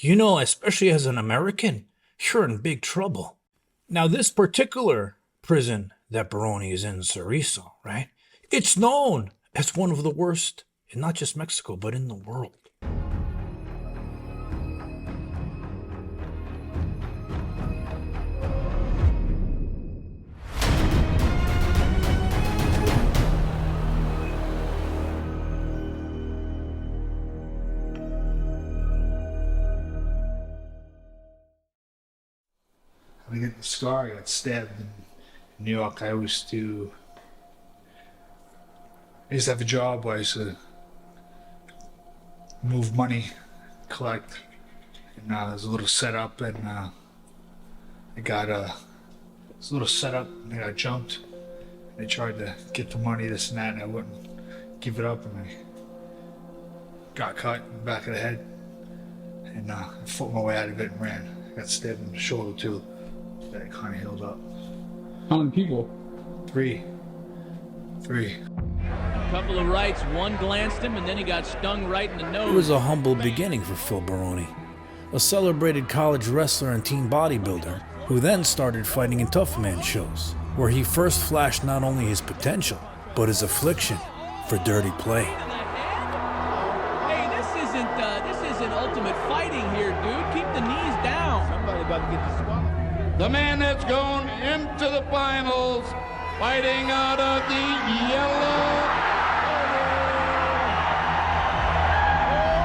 especially as an American, you're in big trouble. Now, this particular prison that Baroni is in, Cerizo, right? It's known as one of the worst in not just Mexico, but in the world. I get the scar. I got stabbed in New York. I used to have a job where I used to move money, collect, and there's a little setup, and I got this little setup, and I got jumped. They tried to get the money, this and that, and I wouldn't give it up, and I got cut in the back of the head, and I fought my way out of it and ran. I got stabbed in the shoulder too. That kind of healed up. How many people? Three. A couple of rights, one glanced him, and then he got stung right in the nose. It was a humble beginning for Phil Baroni, a celebrated college wrestler and team bodybuilder who then started fighting in tough man shows, where he first flashed not only his potential, but his affliction for dirty play. Hey, this isn't ultimate fighting here, dude. Keep the knees down. Somebody about to get the squad. The man that's gone into the finals, fighting out of the yellow.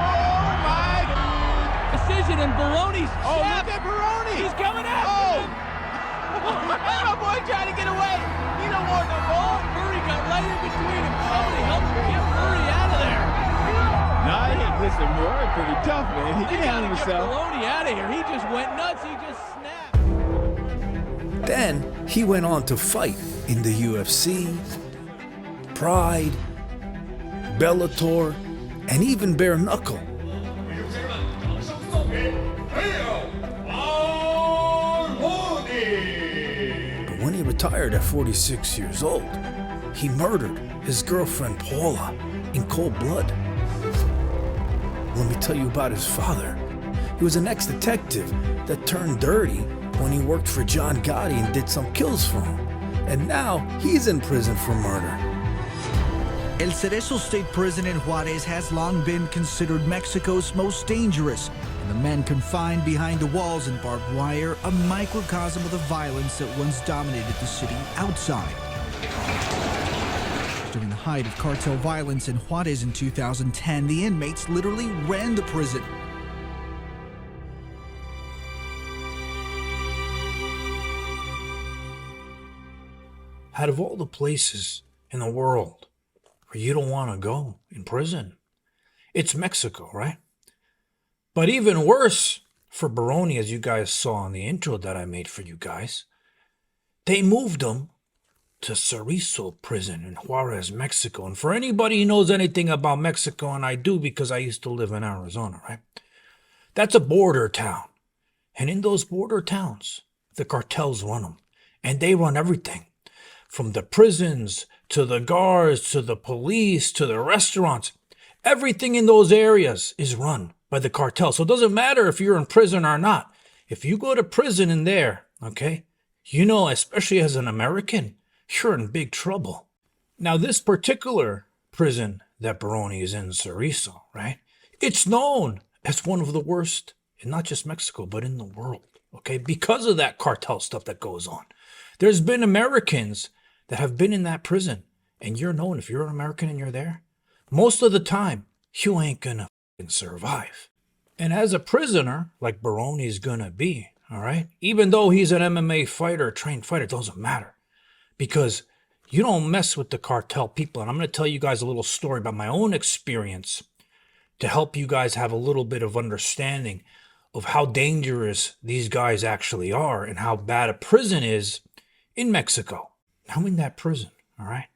Oh my God. Decision and Baroni's Oh, jab. look at Baroni. He's coming after him. My boy trying to get away. He don't want the ball. Murray got right in between him. Somebody help get Murray out of there. Nah, listen, Murray pretty tough, man. He can handle Get himself. Baroni out of here. He just went nuts. He just snapped. Then he went on to fight in the UFC, Pride, Bellator, and even bare knuckle. But when he retired at 46 years old, he murdered his girlfriend Paula in cold blood. Let me tell you about his father. He was an ex-detective that turned dirty when he worked for John Gotti and did some kills for him. And now he's in prison for murder. El Cerezo State Prison in Juarez has long been considered Mexico's most dangerous, and the men confined behind the walls and barbed wire, a microcosm of the violence that once dominated the city outside. During the height of cartel violence in Juarez in 2010, the inmates literally ran the prison. Out of all the places in the world where you don't want to go in prison, it's Mexico, right? But even worse for Baroni, as you guys saw in the intro that I made for you guys, they moved him to Cerizo prison in Juarez, Mexico. And for anybody who knows anything about Mexico, and I do because I used to live in Arizona, right? That's a border town. And in those border towns, the cartels run them. And they run everything. From the prisons, to the guards, to the police, to the restaurants. Everything in those areas is run by the cartel. So it doesn't matter if you're in prison or not. If you go to prison in there, okay, especially as an American, you're in big trouble. Now, this particular prison that Baroni is in, Cerizo, right? It's known as one of the worst in not just Mexico, but in the world, okay? Because of that cartel stuff that goes on. There's been Americans that have been in that prison, and you're known if you're an American and you're there, most of the time, you ain't gonna survive. And as a prisoner, like Baroni's gonna be, all right, even though he's an MMA fighter, trained fighter, it doesn't matter. Because you don't mess with the cartel people. And I'm gonna tell you guys a little story about my own experience to help you guys have a little bit of understanding of how dangerous these guys actually are and how bad a prison is in Mexico. Now in that prison, all right?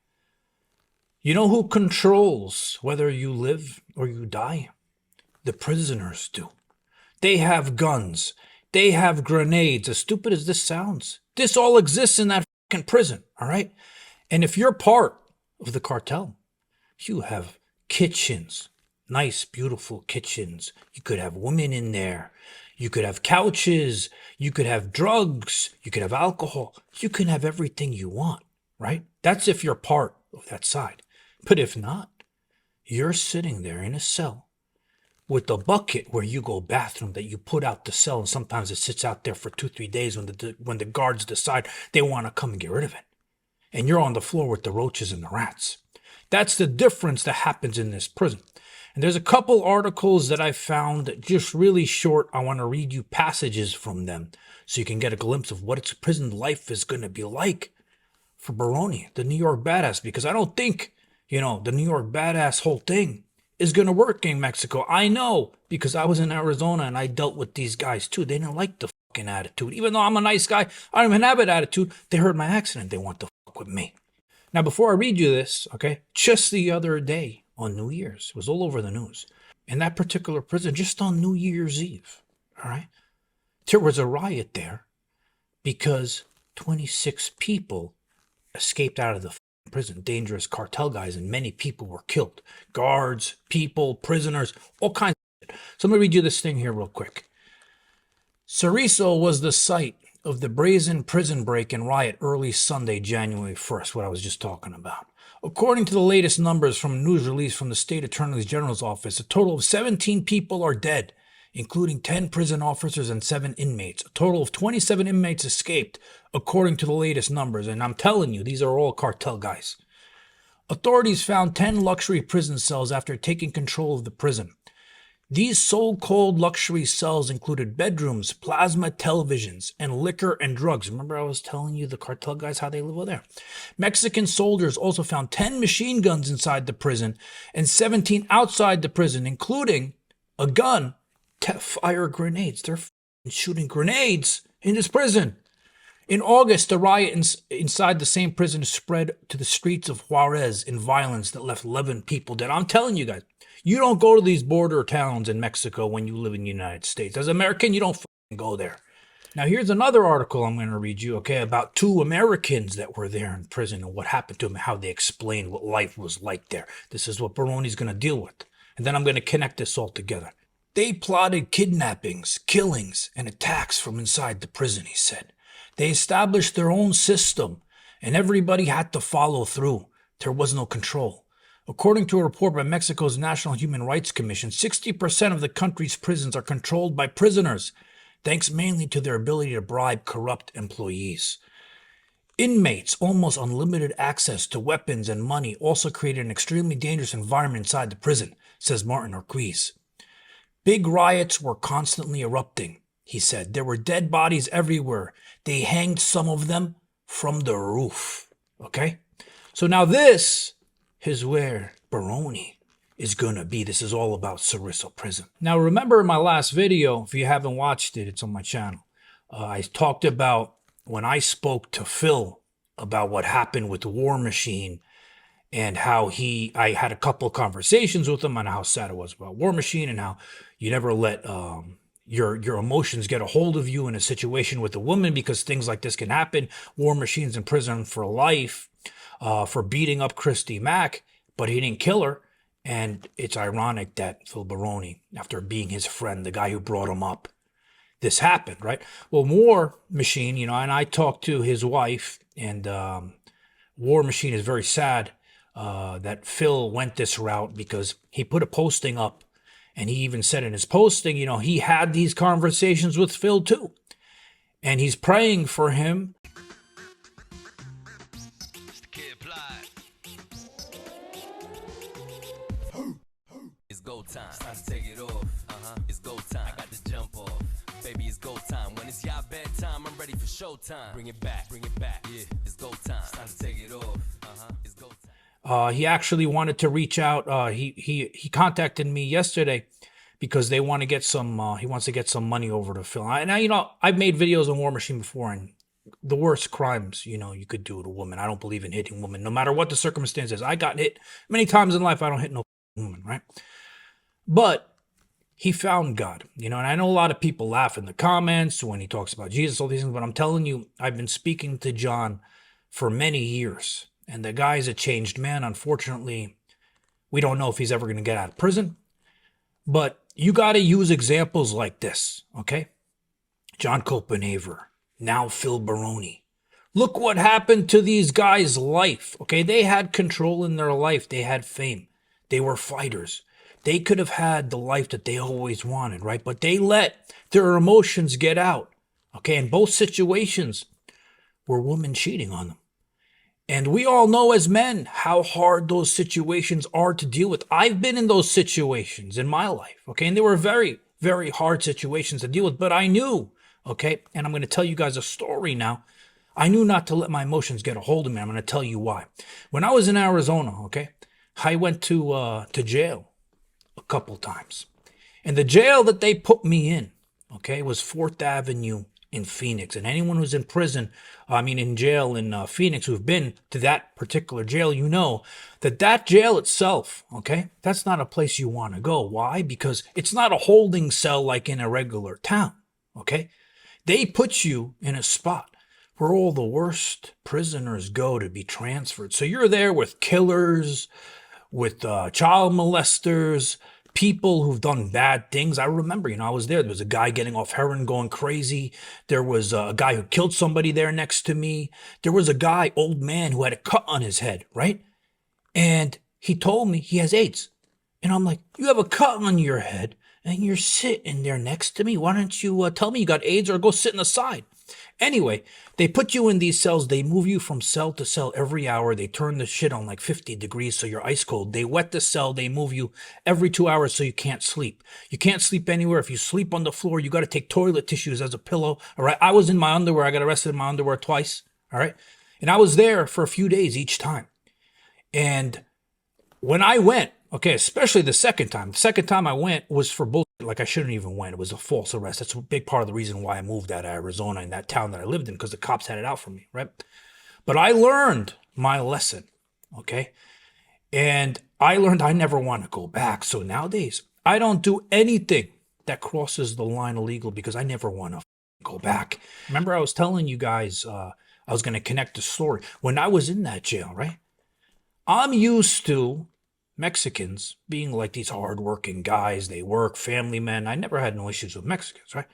You know who controls whether you live or you die? The prisoners do. They have guns. They have grenades. As stupid as this sounds, this all exists in that fucking prison, all right? And if you're part of the cartel, you have kitchens, nice, beautiful kitchens. You could have women in there. You could have couches. You could have drugs. You could have alcohol. You can have everything you want, right? That's if you're part of that side. But if not, you're sitting there in a cell with the bucket where you go bathroom that you put out the cell, and sometimes it sits out there for 2-3 days when the guards decide they want to come and get rid of it. And you're on the floor with the roaches and the rats. That's the difference that happens in this prison. And there's a couple articles that I found just really short. I want to read you passages from them so you can get a glimpse of what its prison life is going to be like for Baroni, the New York badass, because I don't think, the New York badass whole thing is going to work in Mexico. I know, because I was in Arizona and I dealt with these guys too. They didn't like the fucking attitude. Even though I'm a nice guy, I don't even have an attitude. They heard my accent and they want to fuck with me. Now, before I read you this, okay, just the other day on New Year's, it was all over the news. In that particular prison, just on New Year's Eve, all right, there was a riot there because 26 people escaped out of the prison, dangerous cartel guys, and many people were killed. Guards, people, prisoners, all kinds of shit. So let me read you this thing here real quick. Cerezo was the site of the brazen prison break and riot early Sunday, January 1st, what I was just talking about. According to the latest numbers from a news release from the State Attorney General's office, a total of 17 people are dead, including 10 prison officers and 7 inmates. A total of 27 inmates escaped, according to the latest numbers. And I'm telling you, these are all cartel guys. Authorities found 10 luxury prison cells after taking control of the prison. These so-called luxury cells included bedrooms, plasma televisions, and liquor and drugs. Remember I was telling you the cartel guys how they live over there? Mexican soldiers also found 10 machine guns inside the prison and 17 outside the prison, including a gun to fire grenades. They're shooting grenades in this prison. In August, the riot inside the same prison spread to the streets of Juarez in violence that left 11 people dead. I'm telling you guys, you don't go to these border towns in Mexico when you live in the United States. As an American, you don't fucking go there. Now, here's another article I'm going to read you, okay, about 2 Americans that were there in prison and what happened to them and how they explained what life was like there. This is what Baroni's going to deal with. And then I'm going to connect this all together. They plotted kidnappings, killings, and attacks from inside the prison, he said. They established their own system, and everybody had to follow through. There was no control. According to a report by Mexico's National Human Rights Commission, 60% of the country's prisons are controlled by prisoners, thanks mainly to their ability to bribe corrupt employees. Inmates' almost unlimited access to weapons and money also created an extremely dangerous environment inside the prison, says Martin Orquiz. Big riots were constantly erupting, he said. There were dead bodies everywhere. They hanged some of them from the roof. Okay? So now this is where Baroni is going to be. This is all about Cerezo Prison. Now, remember in my last video, if you haven't watched it, it's on my channel. I talked about when I spoke to Phil about what happened with the War Machine and how I had a couple of conversations with him on how sad it was about War Machine and how you never let your emotions get a hold of you in a situation with a woman because things like this can happen. War Machine's in prison for life. For beating up Christy Mack, but he didn't kill her. And it's ironic that Phil Baroni, after being his friend, the guy who brought him up, this happened, right? Well, War Machine, and I talked to his wife, and War Machine is very sad that Phil went this route because he put a posting up, and he even said in his posting, he had these conversations with Phil too. And he's praying for him. It's go time. It's time to take it off. It's go time. I got to jump off. Baby, it's go time. When it's y'all bedtime, I'm ready for showtime. Bring it back. Bring it back. Yeah, it's go time. It's time to take it off. It's go time. He actually wanted to reach out. He contacted me yesterday because they want to get some. He wants to get some money over to Phil. And I've made videos on War Machine before, and the worst crimes you could do to a woman. I don't believe in hitting women, no matter what the circumstances. I got hit many times in life. I don't hit no woman, right? But he found God, and I know a lot of people laugh in the comments when he talks about Jesus, all these things, but I'm telling you, I've been speaking to John for many years, and the guy's a changed man. Unfortunately, we don't know if he's ever going to get out of prison. But you got to use examples like this, okay? John Copenhaver, now Phil Baroni. Look what happened to these guys' life, okay? They had control in their life. They had fame. They were fighters. They could have had the life that they always wanted, right? But they let their emotions get out, okay? In both situations were women cheating on them. And we all know as men how hard those situations are to deal with. I've been in those situations in my life, okay? And they were very, very hard situations to deal with, but I knew, okay? And I'm going to tell you guys a story now. I knew not to let my emotions get a hold of me. I'm going to tell you why. When I was in Arizona, okay, I went to jail a couple times. And the jail that they put me in, okay, was 4th Avenue in Phoenix. And anyone who's in prison, in jail in Phoenix, who've been to that particular jail, you know that jail itself, okay, that's not a place you want to go. Why? Because it's not a holding cell like in a regular town, okay? They put you in a spot where all the worst prisoners go to be transferred. So you're there with killers, with child molesters, people who've done bad things. I remember, I was there. There was a guy getting off heroin going crazy. There was a guy who killed somebody there next to me. There was a guy, old man, who had a cut on his head, right? And he told me he has AIDS. And I'm like, you have a cut on your head and you're sitting there next to me. Why don't you tell me you got AIDS or go sit in the side? Anyway, they put you in these cells. They move you from cell to cell every hour. They turn the shit on like 50 degrees so you're ice cold. They wet the cell. They move you every 2 hours so you can't sleep. You can't sleep anywhere. If you sleep on the floor, you got to take toilet tissues as a pillow. All right. I was in my underwear. I got arrested in my underwear twice. All right. And I was there for a few days each time. And when I went, okay, especially the second time I went was for bullshit. Like I shouldn't even went. It was a false arrest. That's a big part of the reason why I moved out of Arizona in that town that I lived in, because the cops had it out for me, right? But I learned my lesson, okay? And I learned I never want to go back. So nowadays, I don't do anything that crosses the line illegal because I never want to go back. Remember I was telling you guys I was going to connect the story. When I was in that jail, right? I'm used to Mexicans being like these hardworking guys. They work, family men. I never had no issues with Mexicans, right?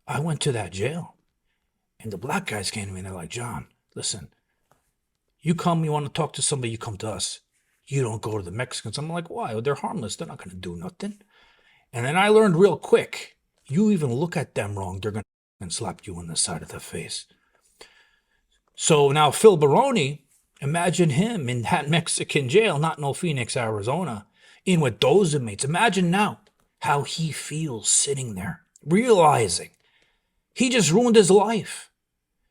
I went to that jail, and the black guys came to me, and they're like, John, listen, you want to talk to somebody, you come to us. You don't go to the Mexicans. I'm like, why? They're harmless. They're not going to do nothing. And then I learned real quick, you even look at them wrong, they're going to slap you on the side of the face. So now Phil Baroni, imagine him in that Mexican jail, not no Phoenix, Arizona, in with those inmates. Imagine now how he feels sitting there, realizing he just ruined his life,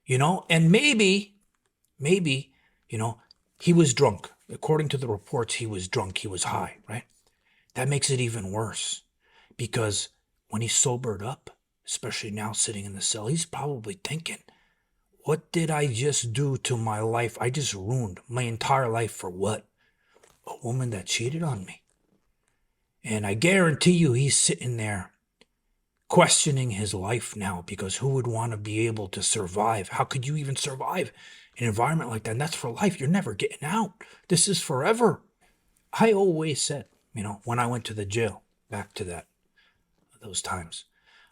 and maybe, he was drunk. According to the reports, he was drunk, he was high, right? That makes it even worse because when he's sobered up, especially now sitting in the cell, he's probably thinking, what did I just do to my life? I just ruined my entire life for what? A woman that cheated on me. And I guarantee you he's sitting there questioning his life now, because who would want to be able to survive? How could you even survive in an environment like that? And that's for life. You're never getting out. This is forever. I always said, when I went to the jail, back to those times,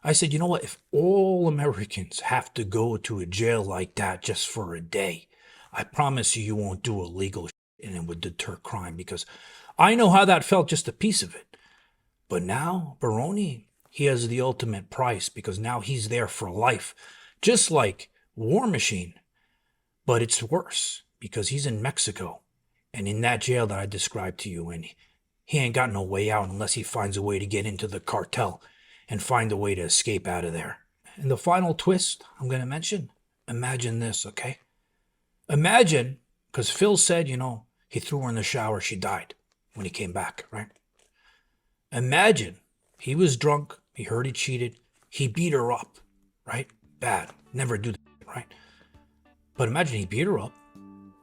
I said, you know what? If all Americans have to go to a jail like that just for a day, I promise you won't do illegal shit and it would deter crime, because I know how that felt, just a piece of it. But now, Baroni, he has the ultimate price, because now he's there for life, just like War Machine. But it's worse because he's in Mexico and in that jail that I described to you, and he ain't got no way out unless he finds a way to get into the cartel and find a way to escape out of there. And the final twist I'm going to mention, imagine this, okay? Imagine, because Phil said, he threw her in the shower, she died when he came back, right? Imagine he was drunk, he heard he cheated, he beat her up, right? Bad, never do that, right? But imagine he beat her up.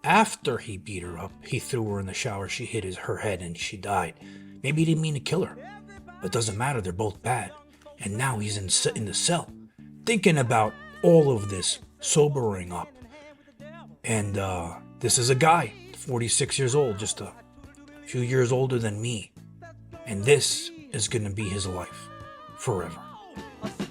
After he beat her up, he threw her in the shower, she hit her head and she died. Maybe he didn't mean to kill her. It doesn't matter, they're both bad. And now he's in the cell, thinking about all of this, sobering up. And this is a guy, 46 years old, just a few years older than me. And this is going to be his life forever. A